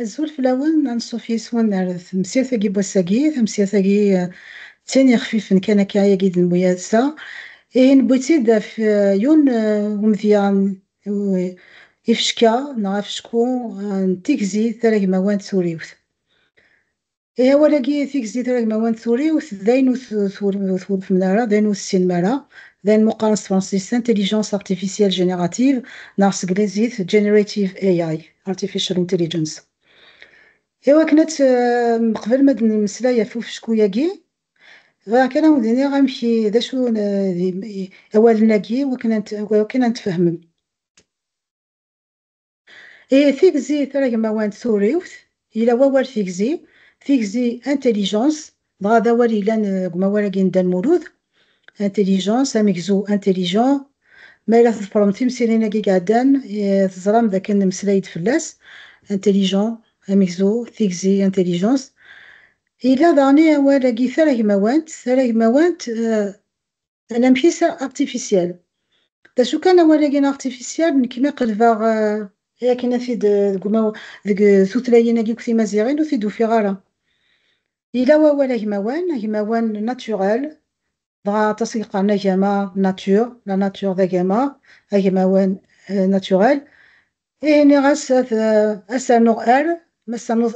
الزول في الأول نصوفي سوان مسيرتاكي بوساكي مسيرتاكي تاني خفيف كان كايا جيد المياسة نبوتيد في يون ومذيان يفشكا نغافشكو تيكزي ثلاث مواد ثوريوث ولاكي تيكزي ثلاث مواد ثوريوث داين ثور في منارة داين السين مارا داين مقارنة فرنسيس انتليجنس ارتيفيسيال جينيراتيف ناقص كليزيت جينيراتيف اي اي artificial intelligence. كانت قبل ما نمسلايا فوف شكوياكي كان وديني غنمشي دا شو أوالناكي وكنا نتفهمم فيكزي ترى ما وان ثوريوث إلا ووال فيكزي انتليجونس بغا دا والي لان ما ولاكين دا المولود انتليجونس اميكزو انتليجون ما إلا تفرمتي مسيريناكي قعدان تزرام ذاك نمسلايد فلاس انتليجون اميكزو فيكزي انتليجونس إلا داني ولاكي ثلاث مواد أنا مشيسا ارتيفيسيال دا شو كان ولاكين ارتيفيسيال كيما قلبا هي كاينه في ديك ثوثلايناكي كثي مزيغين وثيدو في غارة إلا ولا هيموان ناتورال بغا تسيقا نجمة ناتور لا ناتور ذا جما هيموان ناتورال ني غاس أسا نوغ مسا نوغ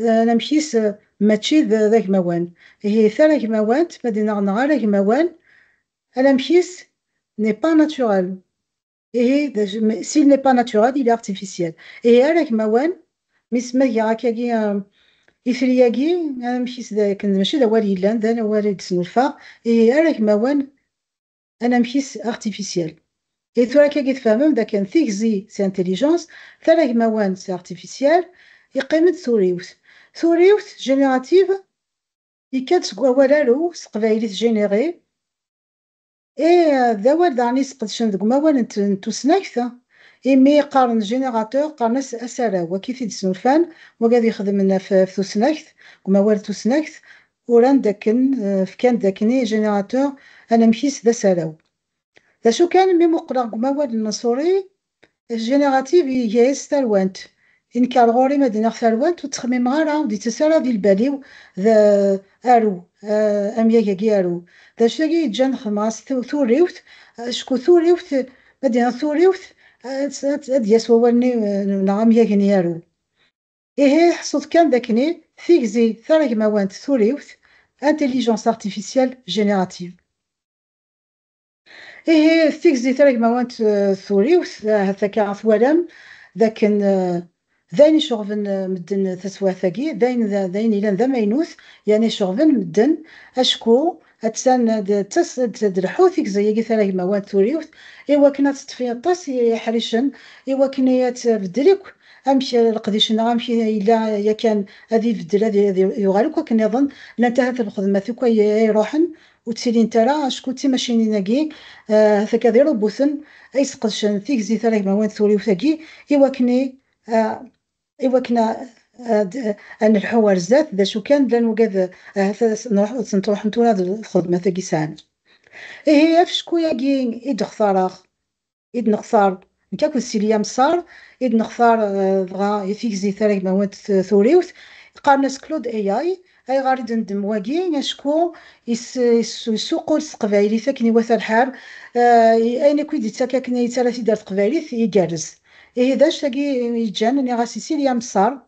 نمشيس ماشي ذاك موان هي ثلاث مواد مدينة نغالا موان أنا مشيس n'est pas naturel. Et s'il n'est pas naturel, il est artificiel. Et avec Mawan, مس ما يراكاكي إثرياكي أنا مشيت ذاك ماشي دا والي لان دا والد سنوفا إي عليك موان أنا مشيت artificiel. Et توراكاكي تفهمم دا كان ثيكزي سي انتليجونس ثلاث موان سي artificiel يقيمت ثوريوث جينيراتيف يكاد سكوا والالو سقبايليت جينيري ذا والد راني سقدشن ذوك موال نتوسناكت مي قارن جينيراتور قارن أسالا وكيف يدسنوفان وقاعد يخدم لنا في توسناكت موال توسناكت وران داكن كان داكني جينيراتور أنا مشيت ذا سالاو ذا شو كان مي مقرا موال النصوري الجينيراتيف هي ستالوانت إن كان غوري مدينة ثالوانت وتخمم غارة ودي تسالا ديال الباليو ذا أرو أمياكي أرو ذا شاكي جان خماس ثوريوث شكو ثوريوث مدينة ثوريوث أدياس ووالني نعم ياكني أرو حصوت كان داكني فيكزي ثلاث مواد ثوريوث انتليجنس ارتيفيسيال جينيراتيف فيكزي ثلاث مواد ثوريوث هذاك ثوالم ذاك ذاين شغفن مدن تسواثاكي ذاين إلا ذا ماينوث يعني شغفن مدن أشكو أتسان تدرحوثيك زي ثلاث مواد ثوريوث كنا تطفي الطاس يحرشن كنا تبدلك أمشي القديشنا أمشي إلا يا كان هذه بدل هذه يغالك وكان يظن لا انتهت الخدمة ثوكا يروحن وتسيلين ترى أشكو تي ماشيني ناكي ثكا بوثن أي سقدشن ثيك زي ثلاث مواد ثوريوثاكي كني كنا أن الحوار زات ذا شو كان لأنه قد نروح نتونا الخدمة ثقي سان فشكو ياكي إد خثارخ إد نختار نكاكو السيليام صار إد نختار دغا يفيكزي ثلاث مواد ثوريوث قارناس كلود أي غارد ندم واكي شكو يسوقو القبايلي ثاكني وثا الحار أين كويدي تاكا كنا يتالاتي دار قبايلي يجارز داش تاكي يجان ني غاسي سيليام صار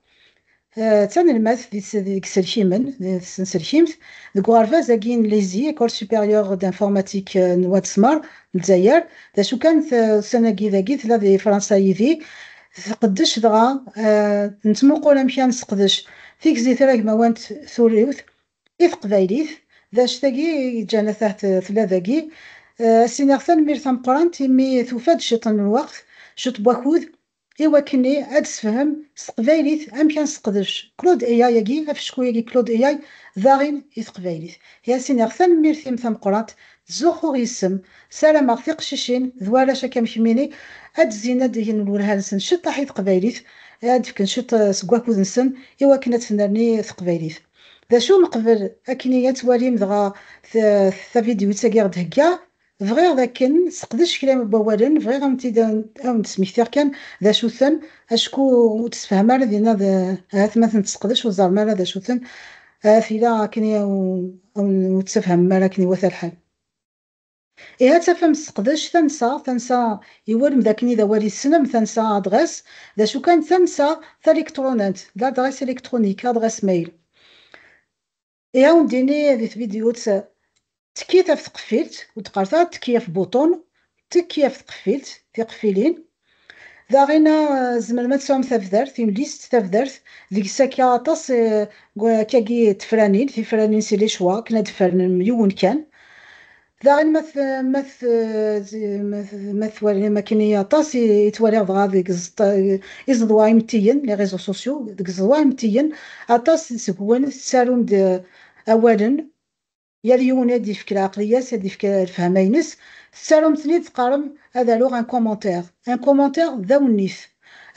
تان الماث ديك سلشيمن سلشيمت ديك غارفاز كاين ليزي ايكول سوبيريور دانفورماتيك نواد سمار الجزائر دا شو كانت السنه كي ثلاثه فرنسا يدي تقدش دغا نتموقو لا مشي نسقدش فيك زي ثلاث مواد ثوريوث إف قبايليث داش تاكي جانا تحت ثلاثه كي سينارثان ميرثان قرانت مي ثوفاد شيطان الوقت شط بواكود كني عاد تفهم سقبايليت أمكان سقدش كلود إياي ياكي أفشكو ياكي كلود إياي ذاغين يتقبايليت هي سينارثان ميرثيم ثم قرانت زوخو غيسم سلام في قشيشين ذوالا شاكا مشميني عاد زينة ديال نولها نسن شتا حيت قبايليت عاد فكن شط سكواكود نسن كنا تفنرني ثقبايليت ذا شو مقبل أكني تواليم دغا ثا فيديو تاكي غد هكا بغيغ ذاكن سقدش كلام بوالن بغيغ نسميكتير كان ذا شوثن اشكو تسفهم على دينا هات مثلا تسقدش وزار مالا ذا شوثن لا كني او تسفهم مالا كني وثا الحال إيه تفهم تسقدش تنسى يورم ذاكني ذا والي السنم تنسى ادغاس ذا شو كان تنسى ثا الكترونات لا ادغاس الكترونيك ادغاس ميل إيه ونديني ذي فيديو تكيت في تقفيلت وتقرثا تكيا في بوطون تكيا في تقفيلت تقفيلين ذا غينا زمن ما تسوم ثفذرت ليست ثفذرت ديك الساكيا طاس كاكي تفرانين في فرانين سي لي شوا كنا تفرن مليون كان ذا غين ما كاين طاس يتوالي دغا ديك يزدوا متين لي ريزو سوسيو ديك زدوا متين اطاس سكوان سالون اولا يا اليوم هادي فكرة عقلية هادي فكرة الفهمينس سالم تنيد تقارم هذا لوغ ان كومونتير ذا ونيث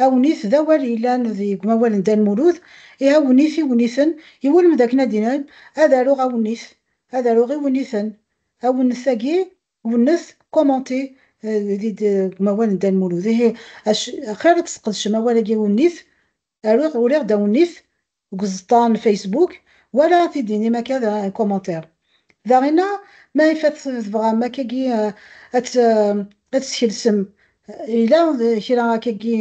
ونيث ذا والي لان ذي كما والن دان مولود يا ونيثي ونيثن يولم ذاك نادينا هذا لوغ ونيث هذا لوغ ونيثن ونثاقي ونث كومونتي ذي كما والن دان مولود هي خير تسقط ما ولا ونيث الوغ وليغ دا ونيث قزطان فيسبوك ولا في ديني ما كذا كومونتير ذا غينا ما يفات تبغى ما كاكي تسكلسم إلا كيرا كاكي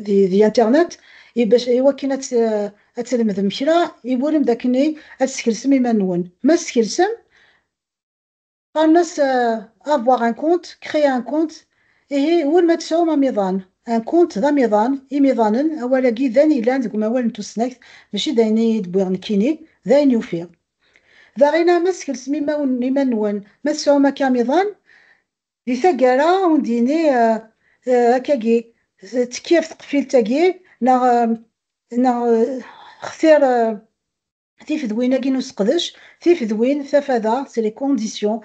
دي انترنت باش ايوا كاين تلمذ مكرا يقولم داكني تسكلسم إما نون ما تسكلسم الناس افواغ ان كونت كريي ان كونت ايه وين ما تساو ميضان ان كونت ذا ميضان ميضانن اولا كي ذاني لان ديك ما والن توسناكت ماشي دايني دبوغ كيني ذاين يوفير ذا غينا مسكل سمي ما نون ما تساو ما كاميضان دي ثقارا ونديني هكاكي تكيف تقفيل تاكي نا اختير تيف دوين كي نسقدش تيف دوين ثفذا سي لي كونديسيون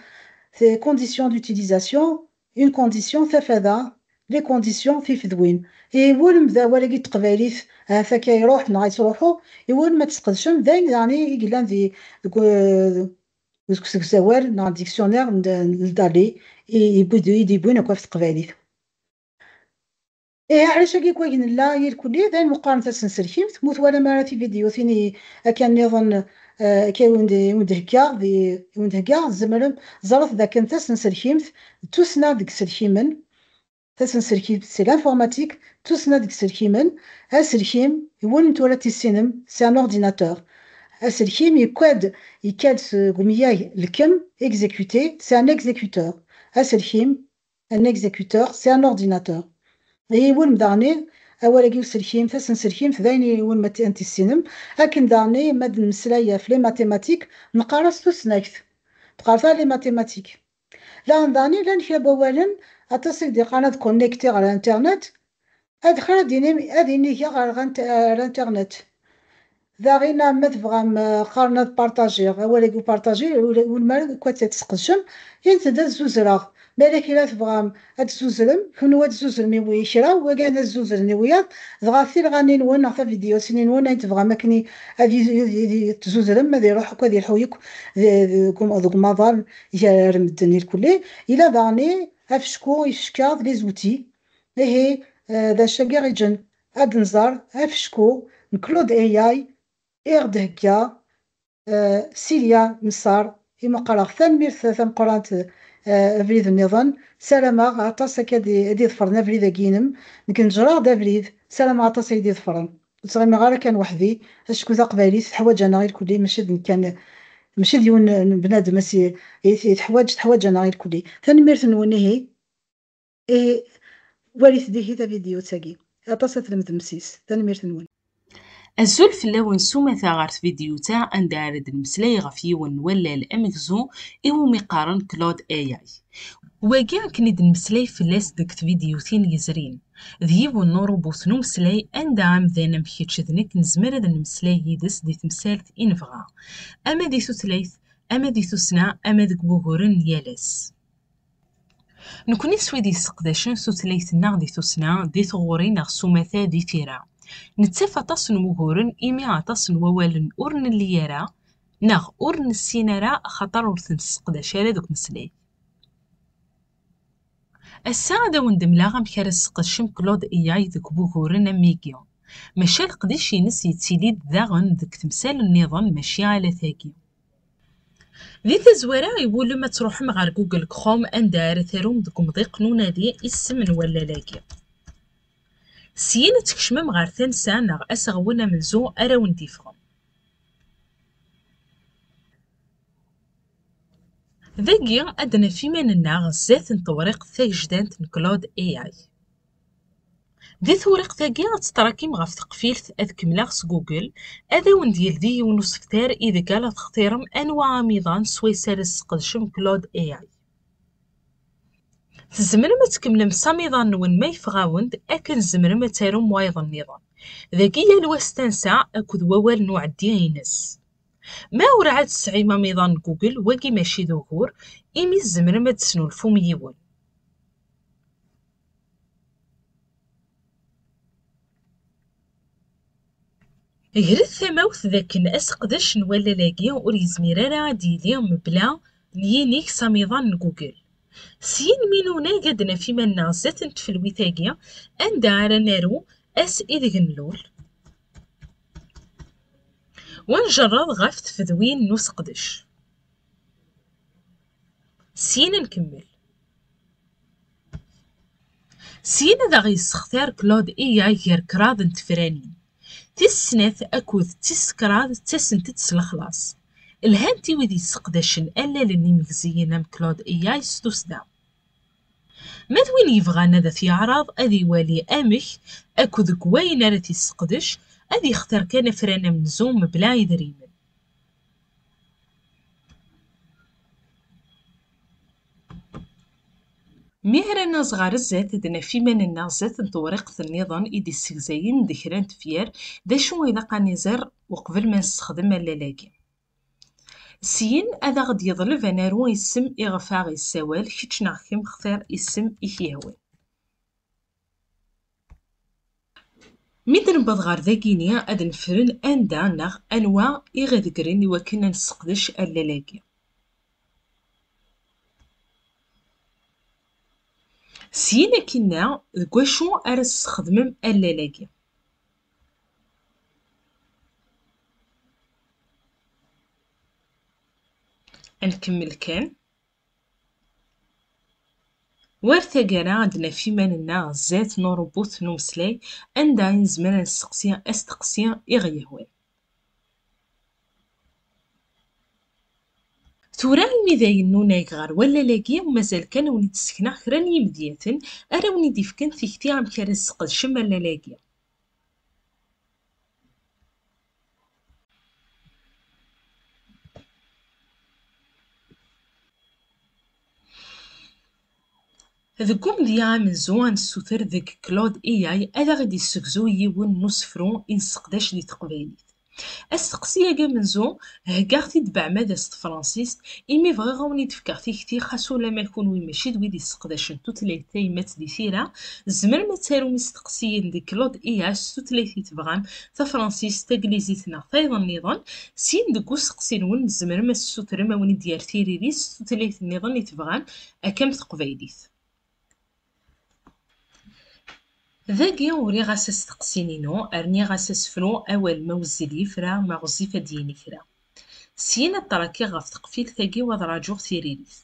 سي كونديسيون دوتيليزاسيون اون كونديسيون ثفذا لي كونديسيون تيف دوين يقول ذا ولا كي تقبايليت هكا يروح نغا يروحو يقول ما تسقدشم داين يعني يقلان ذي زوال نا ديكسيونير ندالي يديبوين هكا في تقبايليت إيه علاش كي كوين لا يركلي ذا المقارنة تسنسلكيم تموت ولا مرة في فيديو ثاني كان نظن كي وندهكا ذي وندهكا زمرم زرف ذا كان تسنسلكيم توسنا ديك سلكيمن تسنسلكيم سي لانفورماتيك توسنا ديك سلكيمن اسلكيم يولي نتولا تيسينم سي ان اورديناتور اسلكيم يكاد غمياي الكم اكزيكوتي سي ان اكزيكوتور اسلكيم ان اكزيكوتور سي ان اورديناتور هي ون داني اولا كيو سلكيم تسنسلكيم ذايني ون ما انت السينم لكن داني ماد المسلايه في لي ماتيماتيك نقراس توسناكت تقرا لي ماتيماتيك لا داني لا نحيا بوالن اتصل دي قناه كونيكتي على الانترنت ادخل ديني كي على الانترنت ذا غينا ما تبغى قارنة بارطاجي اولا كيو بارطاجي والمال كوا تسقشم ينتدى زوزراغ بالك إلا تبغى تزوزرم كون تزوزرم يوي كرا وكان تزوزرني وياك دغا ثير غاني نون نعطي فيديو سنين نون تبغى ماكني هذه تزوزرم ما يروح هكا ديال حويك دوك مضار يا رمدني الكلي إلا داني افشكو يفشكا لي زوتي هي ذا شاكي غيجن هاد نزار افشكو نكلود اي إغد هكا سيليا مسار إما قرا ثمير ثم قرات أفريد النظام سلامة عطاس هكا دي ظفرنا أفريد كينم نكن جرا دا أفريد سلامة عطاس يدي ظفرن صغير غير كان وحدي أشكو ذا قبالي تحواج أنا غير كلي ماشي ديون بنادم ماشي تحواج أنا غير كلي ثاني ميرت نوني هي والي ديه ذا فيديو تاقي عطاس تلمذ ثاني ميرت نوني الزول فلاون سومثا غارت فيديو تاع اندارد المسلاي غفيون ولا الامكزو ايو مقارن كلود اي وكاع كنيد المسلاي فلاس ديك فيديوتين يزرين ذيب النور بوثنو مسلاي اندا عام ذانا مكيتش ذنك نزمر ذا المسلاي يدس دي تمسالت انفغا اما دي ثلاث اما دي ثسنا اما ديك بوغورن يالس نكوني سويدي سقداشن ثلاثنا دي ثسنا دي ثغورين غسومثا دي تيرا نتسافى طاس نوغورن إيمي عطاس نوالن أورن اللي يرى ناغ أورن السينارا خطر ورثن تسقدا شاري دوك مسلاي أسا غادا وندملا غامك راه تسقدشم كلود اي اي ديك بوغورن ميكيون، ماشي القديش ينس يتسيلي داغن ديك تمثال النظام ماشي على ثاكي. دي تزويرة يقولوا ما تروحم غير جوجل كروم أندار ثروم ديك مضيق نونادي اسم ولا لاكي. سين تكشمم غير ثانسا ناغ أسغونا منزو أراون ديفغم. ذاكي أدنى في مننا غزات نطوريق ثاجدانت نكلود اي اي. دي ثوريق ثاقي غتستراكيم غاف تقفيلت أذ كملاغ جوجل أذا ونديل دي ونسكتار إذا قالت تختيرم أنواع ميضان سويسار سقدشم كلود اي اي. تزمر ما تكملم ساميضان نون ما يفغاوند أكن زمر ما تاروم وايض النظام ذاكي الواستانسا أكد ووال نوعدي ينس. ما ورعاد تسعيما ميضان جوجل واقي ماشي ظهور إيمي الزمر ما تسنو الفوم يول. غير الثماوث ذاك أسقدش نولا لاقي ور يزمير راه ديلي مبلا لينيك ساميضان جوجل. سين مينونا قدنا في منا زات نتفلوي ثاقيا أندا راه نارو أس إذ نلول ونجرد غاف تفذوين نسقدش. سين نكمل. سين ذا غيسختار كلود اي اي غير كراض نتفرانين تسناث أكود تسكراض تسنت تسلخلاص الهانتي وذي سقداشن ألا لني مكزينا كلود اي اي ستوسدا. ما دوين يبغانا ذا في عراض أذي والي أمك أكود كوين راه تيسقدش أذي يختار كان فرانا من زوم بلا يدريمن. مهرنا صغار الزات دنا في مننا زات نطوريقة النظام إيدي السكزاين دكران تفير دا شو إذا قانيزر وقبل ما نستخدم اللالاكي. سين أذا غد يظلف أنارو يسم إغفاغ السوال كيتش ناخيم اختار يسم إكيهوي. ميدن بضغار ذاكينيا أد نفرن أندا ناغ أنواع إغذكرين وكنا نسقدش اللالاكي. سينا كنا كواشو أرس تخدمم اللالاكي. نكمل كان ورثاقرا عندنا في مننا زات نوربوت نومسلاي أندا ينزمنا نستقسيا أستقسيا إغيهوان. ثورا المذاين نونا يغار ولا لاقي ومازال كان وني تسكنا خران يمدياتن أرا وني ديفكن ثيكتي عم كارس قد شما لا لاقي. ذكم ديا من زوان السوتر ذك كلود اي اي أذا غدي يسكزو يون نص فرون إن سقداش دي تقبايليت. السقسية كاع منزو هكاغتي دبع ماداست فرانسيس إمي بغا غاوني تفكاغتي كتي خاصو لما يكون وي ماشي دويدي سقداشن توتلايت تايمات دي ثيرا زمر ما تارو مستقسيين دي كلود إياس توتلايتي تبغام تا فرانسيس تا كليزيتنا تايضا النظام سين دكو سقسين ون زمر ما السوتر ما وني ديال تيريريس توتلايت النظام يتبغام أكام تقبايليت. ذاكي وري غاسس تقسينينو أرني غاسس فرو أول موزلي فرا ما غزيفة ديني فرا سينا الطراكي غاف تقفيل ثاقي وضراجوغ ثيريريث.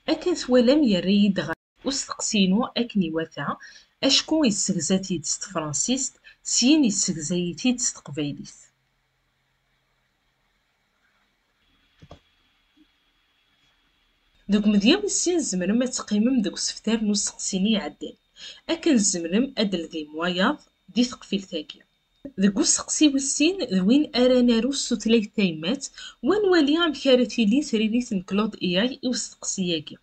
أكن ثوالم يريد غا وستقسينو أكني وثا أشكو يسكزاتي دست فرانسيست سين يسكزايتي دست قبايليث. دوك مديام السين زمرم تقيمم دوك سفتار نو سقسيني عدال أكن زمرم أدل ذي مواياض دي ثقفيل ثاقي دوك سقسي والسين ذوين أرانارو ستلاي تايمات ونوالي عم كارتي لي ثريليث نكلود إياي وستقسياكي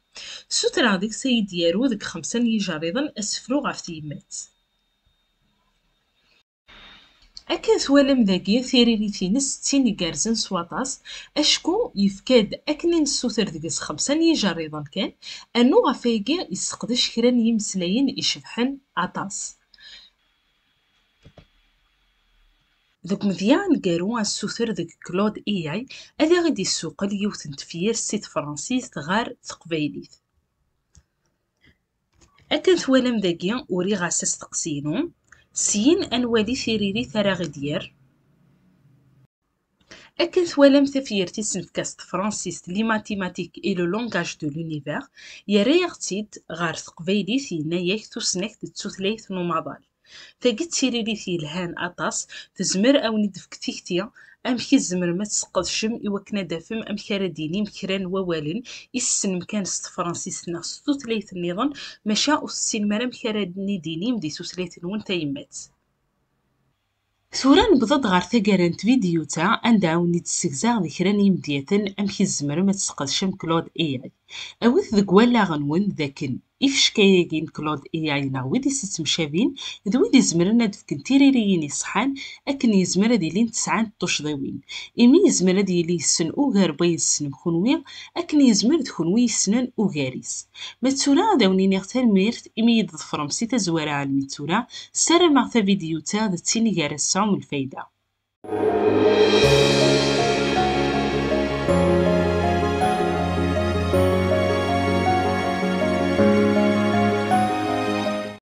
سترا ديك سيد يارو ديك 5 يجاريضا أسفرو غاف تيمات. أكن ثوالم ذاكي ثيريريتينس تين يقارزن سواطاس أشكو يفكاد أكن نسوثر ديكس 5 يجاريضا كان أنو غفايقي يسقدش كران يمسلاين يشبحن عطاس. دوك مزيان قارو السوثر ديك كلود اي اذا غادي السوق يوث تفير سيت فرانسيس غار تقبايليت اكن ثوالم داكي وري غاسس تقسينو سين انوالي ثيريري ثرا غدير اكن ثوالم ثفيرتي سنفكاست فرانسيس لي ماتيماتيك اي لو لونغاج دو لونيفير يري يغتيد غار تقبايليت يناياك توسناك تتوثليث نوماضال تاقيت تيريريث يلهان أطاس تزمر أو ندفك تيكتيا أمك الزمر ما تسقدشم إوكنا دافم أمك رديني مكران ووالن إسن مكان فرانسيس ناس توتليث النظام مشاء السين مرام كردني ديني مدي توتليث نون تايمات ثورا نبضض غار ثقارنت فيديوتا أنداوني تسكزاغ ذكران يمديتن أمك الزمر ما تسقدشم كلود إياي أوث ذك ولا غنون ذاكن إفش كاياكين كلود إياي ناويدي ستمشابين ذويدي زمرنا دفكن تيريريين يصحان أكن يزمر دي لين تسعان تشضيوين إمي يزمر دي لي السن أوغار باي السن مخونويا أكن يزمر دخونوي السنان أوغاريس متسورا داوني نغتال ميرت إمي يضفرم سيتا زوارا على المتسورا سارة مع فيديو تا ذا تيني غارسام الفايدة